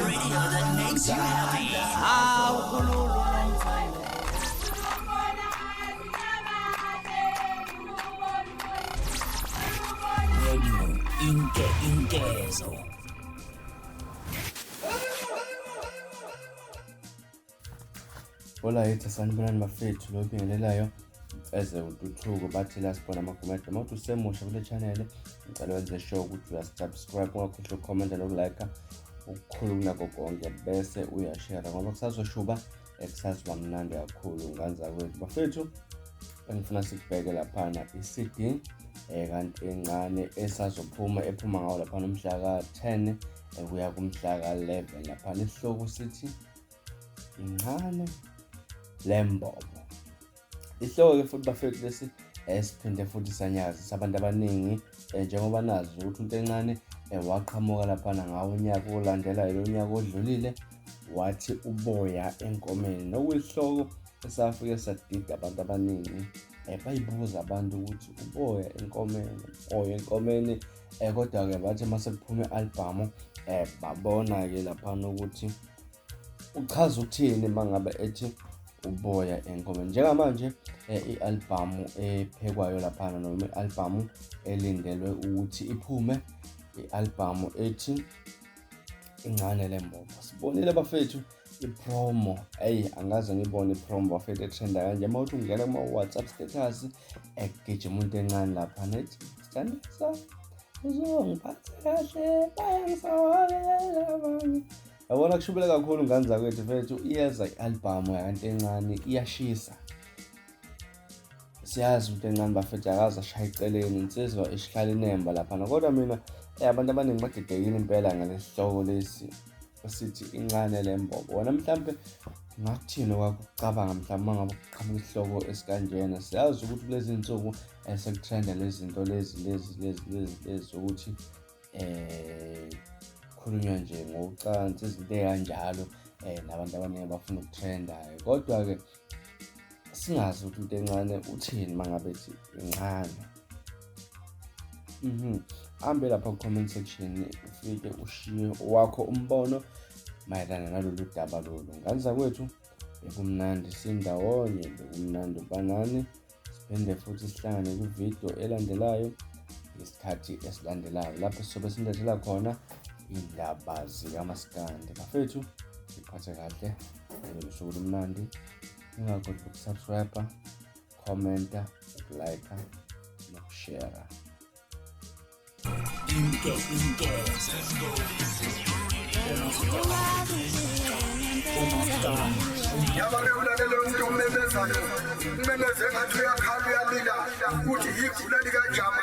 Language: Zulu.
radio that makes you happy. Inkezo. Hola yithi sanibonani bafethu lo bingelelayo eze ututhuko bathi la sibona amakomenti uma usemusha kule channel ngicela wenze sure ukuthi uyasubscribe ungakhohlwa ucomment nokulike ukukhulu kunakho konke bese uyashare ngoba kusazoshuba ekusaziwa mnandi kakhulu nganza kwethu bafethu engifuna sikubheke lapha i-CD kanti encane esazophuma ephuma ngawo lapha nomhla ka-10 kuya kumhla ka-11 lapha isihloko sithi Incane Lembobo. Isihloko ke futhi bafethu lesi siphinde futhi sanyazisa abantu abaningi njengoba nazi ukuthi Ntencane waqhamuka lapha ngawo unyaka olandelayo lo nyaka odlulile wathi uboya enkomeni nokuyisihloko esafike sadida abantu abaningi bayibuza abantu ukuthi uboya enkomeni kodwa ke bathi mase kuphume i-album babona ke lapha ukuthi uchaza ukuthini mangabe ethi uboya enkomeni njengamanje i-album ephekwayo lapha noma i-album elindelwe ukuthi iphume i-album ethi Incane Lembobo. Sibonile bafethu ipromo angaze ngibone ipromo bafethu etrenda kanje mawuthi ungena kuma WhatsApp status egijima Ntencane lapha nethi Sandisa uzongiphatha kahle bayangisawabela abanye. Yabona kushubile kakhulu ngani zakwethu mfethu iyeza i-album yaNtencane iyashisa. Siyazi Ntencane bafethu akaza shaya iceleni insizwa esihlala inemba lapha kodwa mina abantu abaningi bagidekile impela ngalesihloko lesi sithi Incane Lembobo. Wena mhlambe ngakuthini kwakucabanga mhlawumbe mangabe uqhamuka isihloko esikanjena siyazi ukuthi kulezi insuku sekutrenda lezi zinto lezi ukuthi khulunywa nje ngokucansi izinto ekanjalo nabantu abaningi bafuna ukutrenda kodwa ke singazi ukuthi Ntencane uthini mangabe ethi Incane. Hambe lapha ku-comment section ufike ushiye wakho umbono mayelana nalolu daba lolu. Ngani zakwethu bekumnandi sindawonye bekumnandi banani siphinde futhi sihlangane ku-video elandelayo isikhathi esilandelayo lapho sizobe silethela khona indaba zikaMaskandi. Bafethu siphathe kahle usuku olumnandi ungakhohlwa ukusubscribe, commenta, ukulike nokushare. Yabake ulalele umuntu omemezayo umemeze ngathi uyakhala uyalila ukuthi yigula likajama